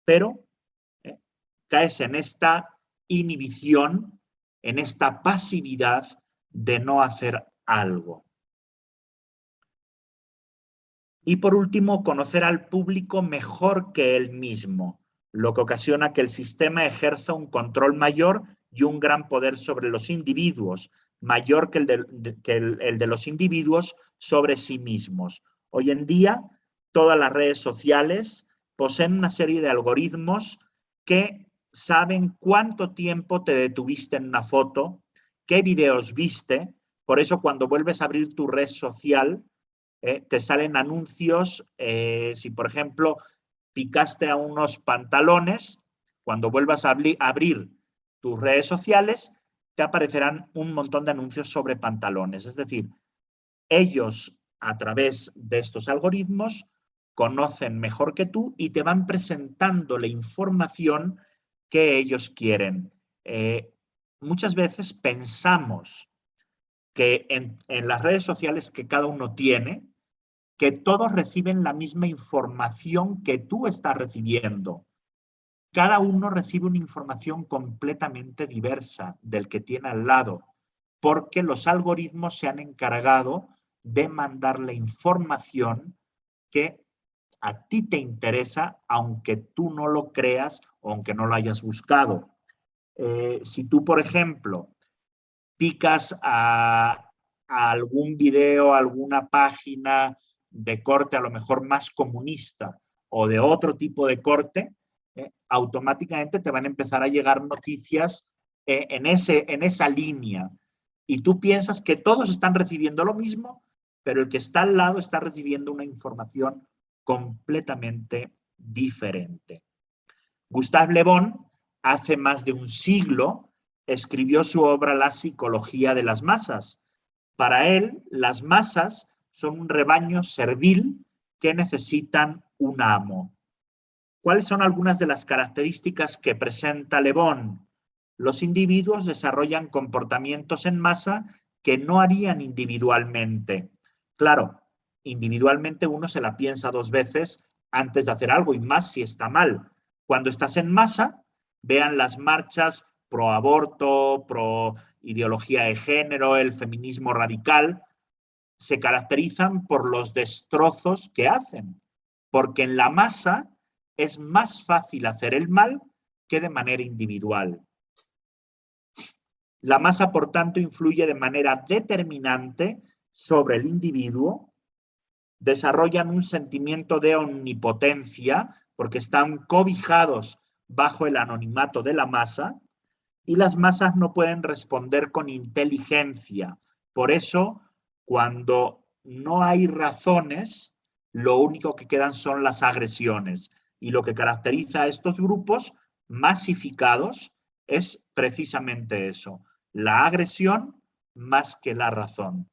S2: pero caes en esta inhibición, en esta pasividad de no hacer algo. Y por último, conocer al público mejor que él mismo, lo que ocasiona que el sistema ejerza un control mayor y un gran poder sobre los individuos, mayor que el de los individuos sobre sí mismos. Hoy en día, todas las redes sociales poseen una serie de algoritmos que saben cuánto tiempo te detuviste en una foto, qué videos viste. Por eso, cuando vuelves a abrir tu red social, te salen anuncios. Si, por ejemplo, picaste a unos pantalones, cuando vuelvas a abrir tus redes sociales, te aparecerán un montón de anuncios sobre pantalones. Es decir, ellos, a través de estos algoritmos, conocen mejor que tú y te van presentando la información que ellos quieren. Muchas veces pensamos que en las redes sociales que cada uno tiene, que todos reciben la misma información que tú estás recibiendo. Cada uno recibe una información completamente diversa del que tiene al lado, porque los algoritmos se han encargado de mandar la información que a ti te interesa, aunque tú no lo creas o aunque no lo hayas buscado. Si tú, por ejemplo, picas a algún video, a alguna página de corte a lo mejor más comunista o de otro tipo de corte, automáticamente te van a empezar a llegar noticias en esa línea. Y tú piensas que todos están recibiendo lo mismo, pero el que está al lado está recibiendo una información completamente diferente. Gustave Le Bon, hace más de un siglo, escribió su obra La psicología de las masas. Para él, las masas son un rebaño servil que necesitan un amo. ¿Cuáles son algunas de las características que presenta Le Bon? Los individuos desarrollan comportamientos en masa que no harían individualmente. Claro, individualmente uno se la piensa dos veces antes de hacer algo, y más si está mal. Cuando estás en masa, vean las marchas pro aborto, pro ideología de género, el feminismo radical, se caracterizan por los destrozos que hacen, porque en la masa es más fácil hacer el mal que de manera individual. La masa, por tanto, influye de manera determinante sobre el individuo, desarrollan un sentimiento de omnipotencia porque están cobijados bajo el anonimato de la masa, y las masas no pueden responder con inteligencia. Por eso, cuando no hay razones, lo único que quedan son las agresiones. Y lo que caracteriza a estos grupos masificados es precisamente eso, la agresión más que la razón.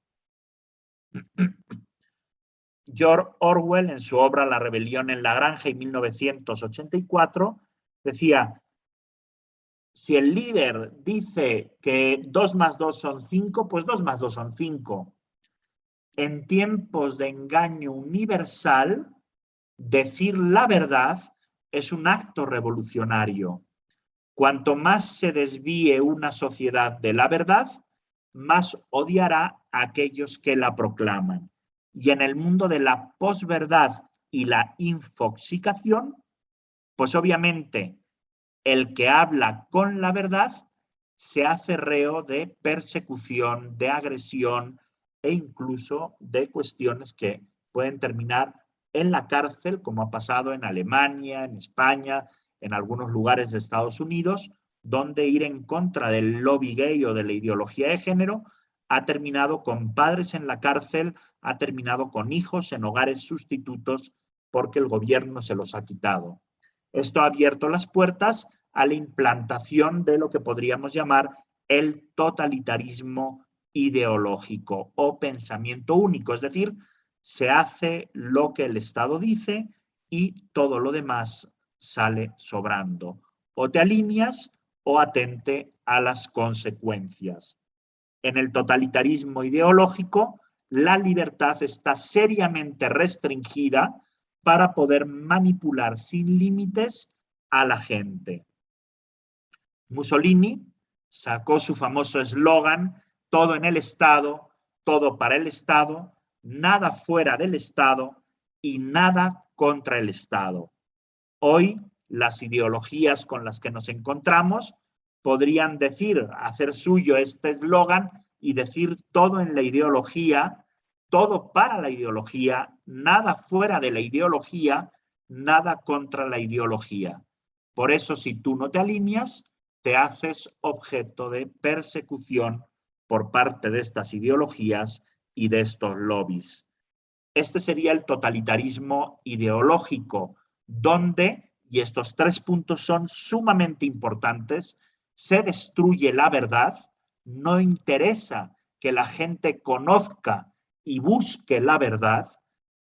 S2: George Orwell, en su obra La rebelión en la granja, en 1984, decía: si el líder dice que 2 más 2 son 5, pues 2 más 2 son 5. En tiempos de engaño universal, decir la verdad es un acto revolucionario. Cuanto más se desvíe una sociedad de la verdad, más odiará a aquellos que la proclaman. Y en el mundo de la posverdad y la infoxicación, pues obviamente el que habla con la verdad se hace reo de persecución, de agresión e incluso de cuestiones que pueden terminar en la cárcel, como ha pasado en Alemania, en España, en algunos lugares de Estados Unidos, donde ir en contra del lobby gay o de la ideología de género ha terminado con padres en la cárcel ha terminado con hijos en hogares sustitutos porque el gobierno se los ha quitado. Esto ha abierto las puertas a la implantación de lo que podríamos llamar el totalitarismo ideológico o pensamiento único, es decir, se hace lo que el Estado dice y todo lo demás sale sobrando. O te alineas o atente a las consecuencias. En el totalitarismo ideológico, la libertad está seriamente restringida para poder manipular sin límites a la gente. Mussolini sacó su famoso eslogan: todo en el Estado, todo para el Estado, nada fuera del Estado y nada contra el Estado. Hoy, las ideologías con las que nos encontramos podrían hacer suyo este eslogan y decir todo en la ideología, todo para la ideología, nada fuera de la ideología, nada contra la ideología. Por eso, si tú no te alineas, te haces objeto de persecución por parte de estas ideologías y de estos lobbies. Este sería el totalitarismo ideológico, donde, y estos 3 puntos son sumamente importantes, se destruye la verdad, no interesa que la gente conozca y busque la verdad,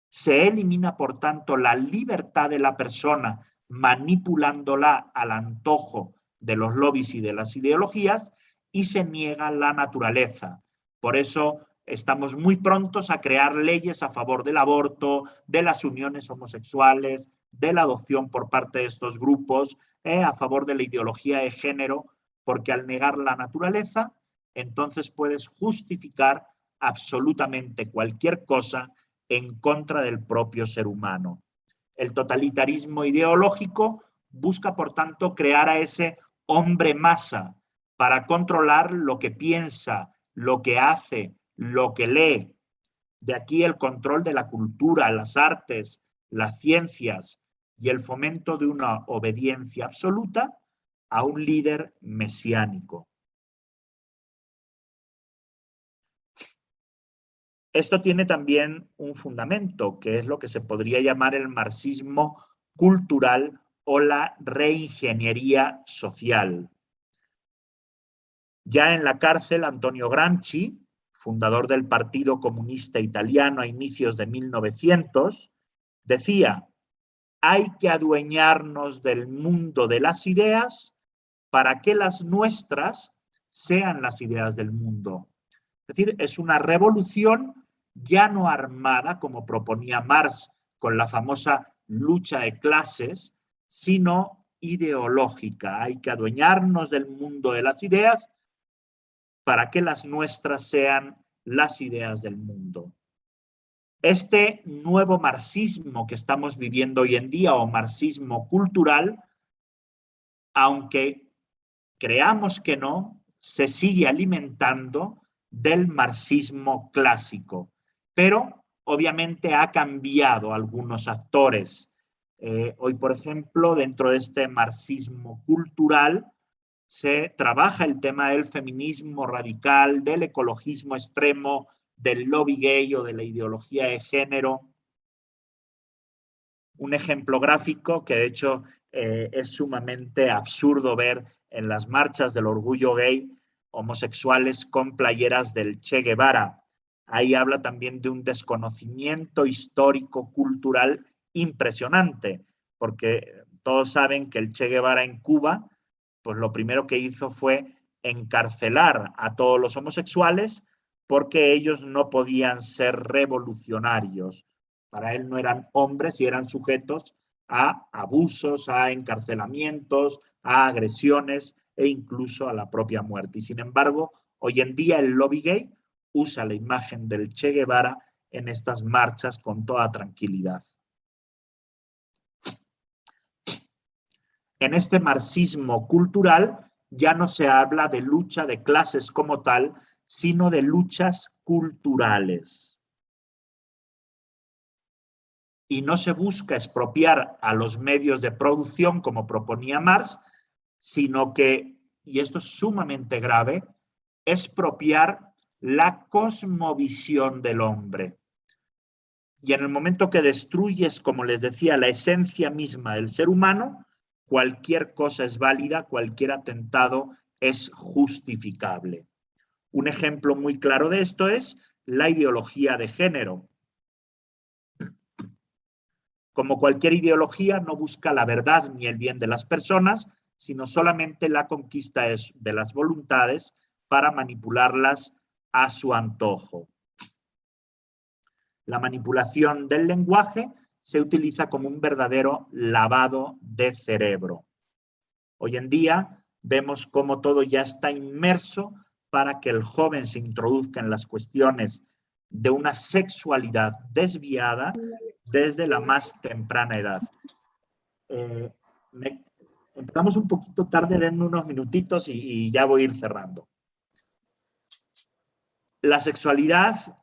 S2: se elimina, por tanto, la libertad de la persona manipulándola al antojo de los lobbies y de las ideologías, y se niega la naturaleza. Por eso estamos muy prontos a crear leyes a favor del aborto, de las uniones homosexuales, de la adopción por parte de estos grupos, a favor de la ideología de género, porque al negar la naturaleza, entonces puedes justificar absolutamente cualquier cosa en contra del propio ser humano. El totalitarismo ideológico busca, por tanto, crear a ese hombre masa para controlar lo que piensa, lo que hace, lo que lee. De aquí el control de la cultura, las artes, las ciencias y el fomento de una obediencia absoluta a un líder mesiánico. Esto tiene también un fundamento, que es lo que se podría llamar el marxismo cultural o la reingeniería social. Ya en la cárcel, Antonio Gramsci, fundador del Partido Comunista Italiano a inicios de 1900, decía: hay que adueñarnos del mundo de las ideas para que las nuestras sean las ideas del mundo. Es decir, es una revolución ya no armada, como proponía Marx con la famosa lucha de clases, sino ideológica. Hay que adueñarnos del mundo de las ideas para que las nuestras sean las ideas del mundo. Este nuevo marxismo que estamos viviendo hoy en día, o marxismo cultural, aunque creamos que no, se sigue alimentando del marxismo clásico, pero obviamente ha cambiado algunos actores. Hoy, por ejemplo, dentro de este marxismo cultural, se trabaja el tema del feminismo radical, del ecologismo extremo, del lobby gay o de la ideología de género. Un ejemplo gráfico que de hecho es sumamente absurdo ver en las marchas del orgullo gay homosexuales con playeras del Che Guevara. Ahí habla también de un desconocimiento histórico, cultural impresionante, porque todos saben que el Che Guevara en Cuba, pues lo primero que hizo fue encarcelar a todos los homosexuales porque ellos no podían ser revolucionarios. Para él no eran hombres y eran sujetos a abusos, a encarcelamientos, a agresiones e incluso a la propia muerte. Y sin embargo, hoy en día el lobby gay usa la imagen del Che Guevara en estas marchas con toda tranquilidad. En este marxismo cultural ya no se habla de lucha de clases como tal, sino de luchas culturales. Y no se busca expropiar a los medios de producción como proponía Marx, sino que, y esto es sumamente grave, expropiar la cosmovisión del hombre. Y en el momento que destruyes, como les decía, la esencia misma del ser humano, cualquier cosa es válida, cualquier atentado es justificable. Un ejemplo muy claro de esto es la ideología de género. Como cualquier ideología, no busca la verdad ni el bien de las personas, sino solamente la conquista de las voluntades para manipularlas a su antojo. La manipulación del lenguaje se utiliza como un verdadero lavado de cerebro. Hoy en día vemos cómo todo ya está inmerso para que el joven se introduzca en las cuestiones de una sexualidad desviada desde la más temprana edad. Empezamos un poquito tarde, denme unos minutitos y ya voy a ir cerrando. La sexualidad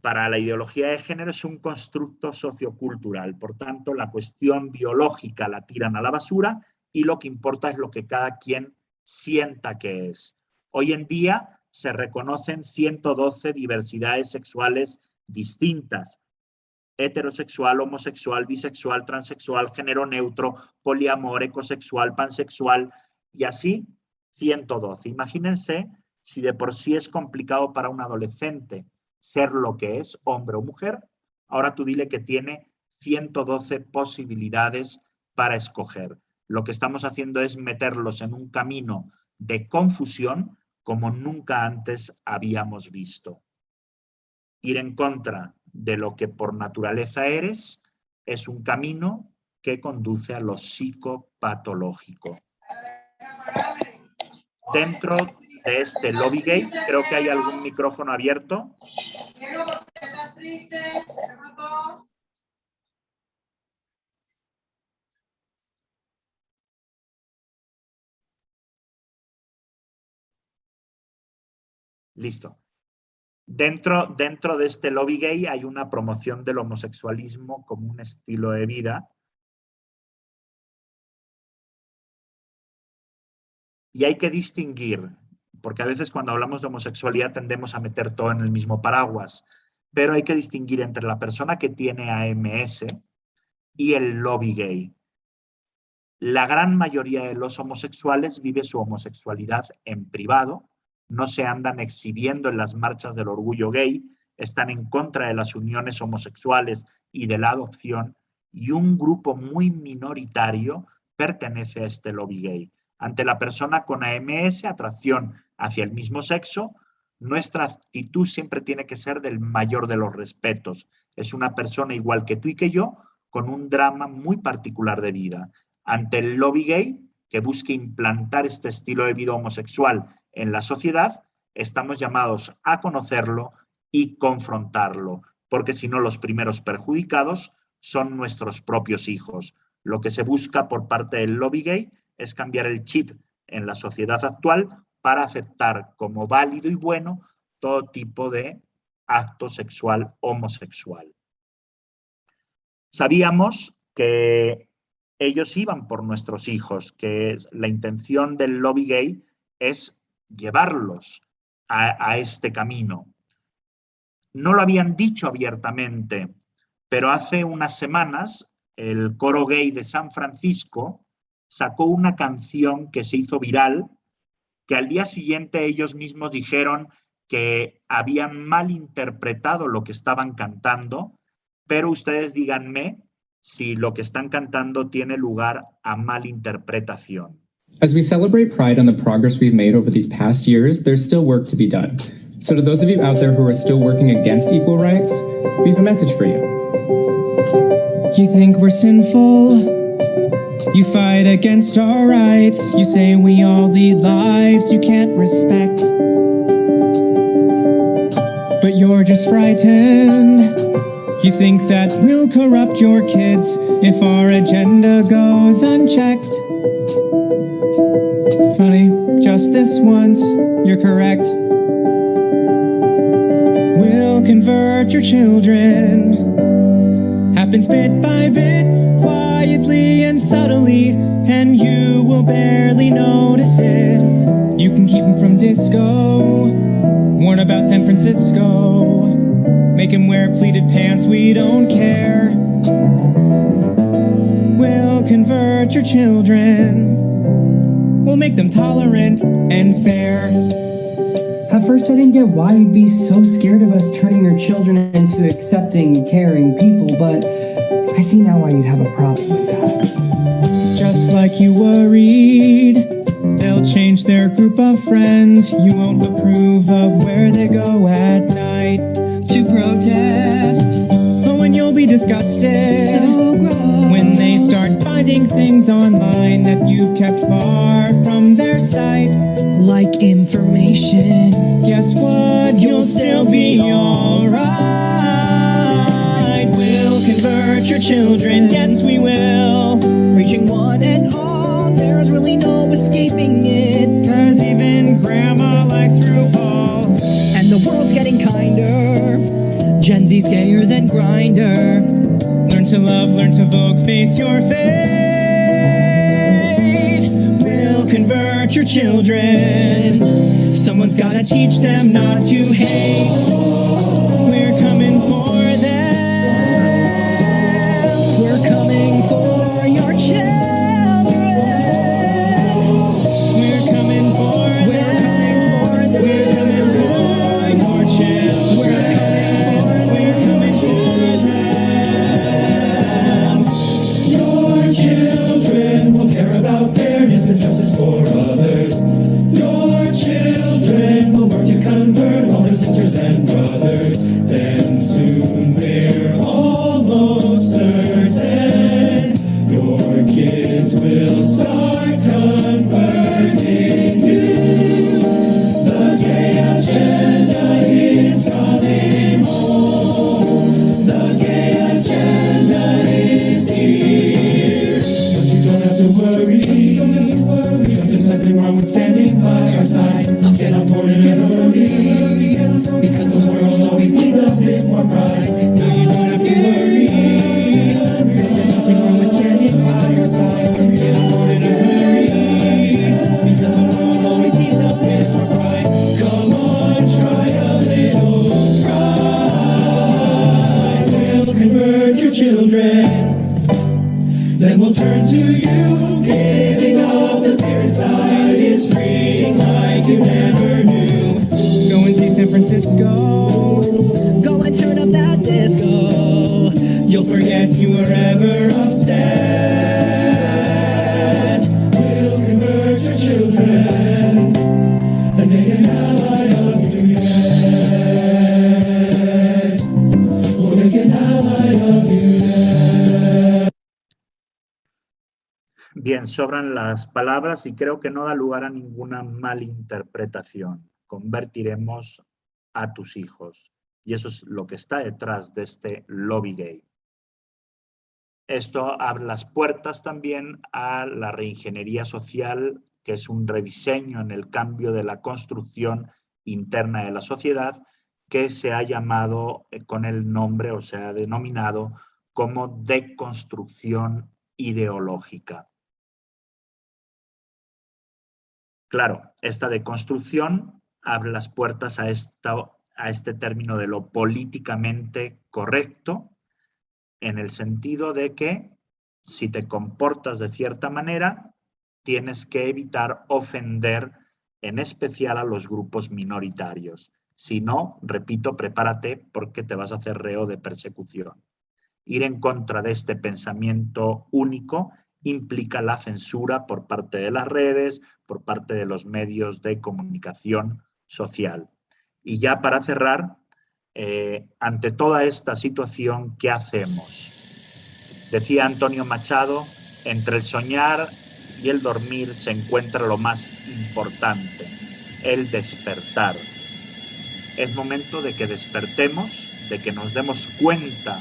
S2: para la ideología de género es un constructo sociocultural, por tanto la cuestión biológica la tiran a la basura y lo que importa es lo que cada quien sienta que es. Hoy en día se reconocen 112 diversidades sexuales distintas: heterosexual, homosexual, bisexual, transexual, género neutro, poliamor, ecosexual, pansexual y así 112. Imagínense si de por sí es complicado para un adolescente ser lo que es, hombre o mujer, ahora tú dile que tiene 112 posibilidades para escoger. Lo que estamos haciendo es meterlos en un camino de confusión como nunca antes habíamos visto. Ir en contra de lo que por naturaleza eres es un camino que conduce a lo psicopatológico. Dentro de este lobby gay, creo que hay algún micrófono abierto. Listo. Dentro de este lobby gay hay una promoción del homosexualismo como un estilo de vida. Y hay que distinguir, porque a veces cuando hablamos de homosexualidad tendemos a meter todo en el mismo paraguas, pero hay que distinguir entre la persona que tiene AMS y el lobby gay. La gran mayoría de los homosexuales vive su homosexualidad en privado, no se andan exhibiendo en las marchas del orgullo gay, están en contra de las uniones homosexuales y de la adopción, y un grupo muy minoritario pertenece a este lobby gay. Ante la persona con AMS, atracción hacia el mismo sexo, nuestra actitud siempre tiene que ser del mayor de los respetos. Es una persona igual que tú y que yo, con un drama muy particular de vida. Ante el lobby gay, que busque implantar este estilo de vida homosexual en la sociedad, estamos llamados a conocerlo y confrontarlo, porque si no, los primeros perjudicados son nuestros propios hijos. Lo que se busca por parte del lobby gay es cambiar el chip en la sociedad actual para aceptar como válido y bueno todo tipo de acto sexual homosexual. Sabíamos que ellos iban por nuestros hijos, que la intención del lobby gay es llevarlos a este camino. No lo habían dicho abiertamente, pero hace unas semanas el coro gay de San Francisco sacó una canción que se hizo viral, que al día siguiente ellos mismos dijeron que habían malinterpretado lo que estaban cantando, pero ustedes díganme si lo que están cantando tiene lugar a malinterpretación.
S8: As we celebrate Pride and the progress we've made over these past years, there's still work to be done. So to those of you out there who are still working against equal rights, we have a message for you. You think we're sinful? You fight against our rights. You say we all lead lives you can't respect. But you're just frightened. You think that we'll corrupt your kids if our agenda goes unchecked. Funny, just this once, you're correct. We'll convert your children. Happens bit by bit, quietly and subtly, and you will barely notice it. You can keep them from disco, warn about San Francisco. Make him wear pleated pants, we don't care. We'll convert your children. We'll make them tolerant and fair.
S9: At first I didn't get why you'd be so scared of us turning your children into accepting, caring people, but I see now why you'd have a problem with that.
S8: Just like you worried, they'll change their group of friends. You won't approve of where they go at night to protest. Oh, and you'll be disgusted when they start finding things online that you've kept far from their sight, like information. Guess what? You'll still be alright. We'll convert your children, yes we will. Reaching one and all, there's really no escaping it. 'Cause even grandma likes RuPaul, and the world's getting kinder. Gen Z's gayer than Grindr. Learn to love, learn to vogue, face your fate. We'll convert your children. Someone's gotta teach them not to hate. We're coming for them. We're coming for your children. We're coming for them. We're coming for your children. We're coming for them. Your children will care about fairness and justice for others. Your children will work to convert all their sisters and brothers. Then soon we're almost certain your kids will start converting you. The gay agenda is coming home. The gay agenda is here. But you don't have to worry. Because there's nothing wrong with standing by our side. Get on board and get a hurry. Because the world always needs a bit more pride. No, you don't have to worry. Because there's nothing wrong with standing by our side. Get on board and hurry. Because the world always needs a bit more pride. Come on, try a little pride. We'll convert your children. Then we'll turn to you. Giving up the fear inside is freeing like you never knew. Go and see San Francisco. Go and turn up that disco. You'll forget you were ever upset. We'll convert your children and make an ally of you yet. We'll make an ally of you yet.
S2: Bien, sobran las palabras y creo que no da lugar a ninguna malinterpretación. Convertiremos a tus hijos. Y eso es lo que está detrás de este lobby gay. Esto abre las puertas también a la reingeniería social, que es un rediseño en el cambio de la construcción interna de la sociedad, que se ha llamado con el nombre, o se ha denominado como deconstrucción ideológica. Claro, esta deconstrucción abre las puertas a este término de lo políticamente correcto, en el sentido de que si te comportas de cierta manera, tienes que evitar ofender en especial a los grupos minoritarios. Si no, repito, prepárate porque te vas a hacer reo de persecución. Ir en contra de este pensamiento único implica la censura por parte de las redes, por parte de los medios de comunicación social. Y ya para cerrar, ante toda esta situación, ¿qué hacemos? Decía Antonio Machado, entre el soñar y el dormir se encuentra lo más importante, el despertar. Es momento de que despertemos, de que nos demos cuenta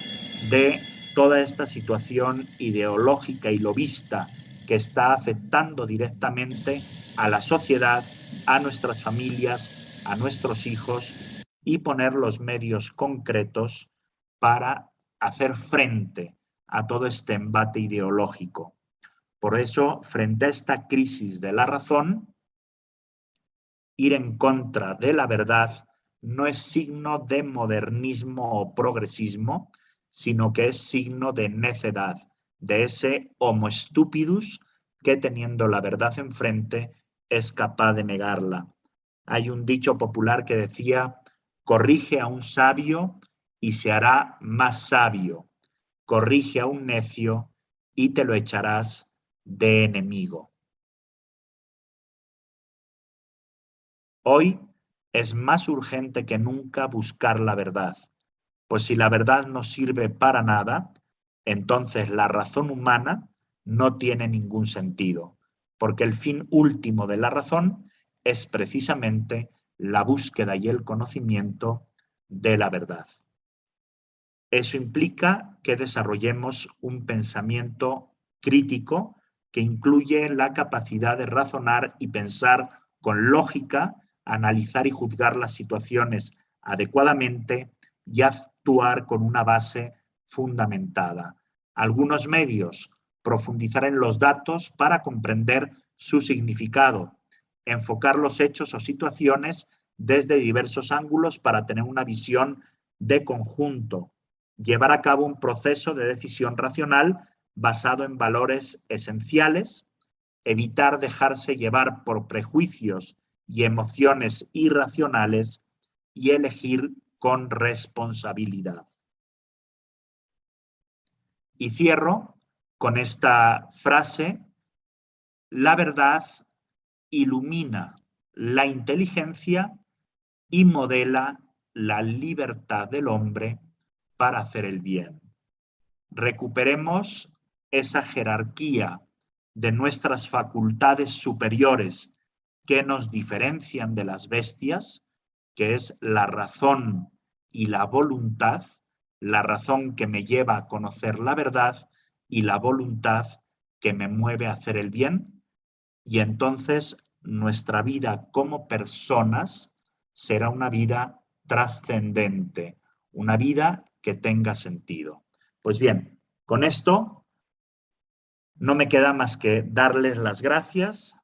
S2: de toda esta situación ideológica y lobista que está afectando directamente a la sociedad, a nuestras familias, a nuestros hijos, y poner los medios concretos para hacer frente a todo este embate ideológico. Por eso, frente a esta crisis de la razón, ir en contra de la verdad no es signo de modernismo o progresismo, sino que es signo de necedad, de ese homo stupidus que teniendo la verdad enfrente es capaz de negarla. Hay un dicho popular que decía: corrige a un sabio y se hará más sabio. Corrige a un necio y te lo echarás de enemigo. Hoy es más urgente que nunca buscar la verdad, pues si la verdad no sirve para nada, entonces la razón humana no tiene ningún sentido, porque el fin último de la razón es precisamente la búsqueda y el conocimiento de la verdad. Eso implica que desarrollemos un pensamiento crítico que incluye la capacidad de razonar y pensar con lógica, analizar y juzgar las situaciones adecuadamente y actuar con una base fundamentada. Algunos medios: profundizar en los datos para comprender su significado, enfocar los hechos o situaciones desde diversos ángulos para tener una visión de conjunto, llevar a cabo un proceso de decisión racional basado en valores esenciales, evitar dejarse llevar por prejuicios y emociones irracionales y elegir con responsabilidad. Y cierro con esta frase: la verdad ilumina la inteligencia y modela la libertad del hombre para hacer el bien. Recuperemos esa jerarquía de nuestras facultades superiores que nos diferencian de las bestias, que es la razón y la voluntad, la razón que me lleva a conocer la verdad y la voluntad que me mueve a hacer el bien, y entonces nuestra vida como personas será una vida trascendente, una vida que tenga sentido. Pues bien, con esto no me queda más que darles las gracias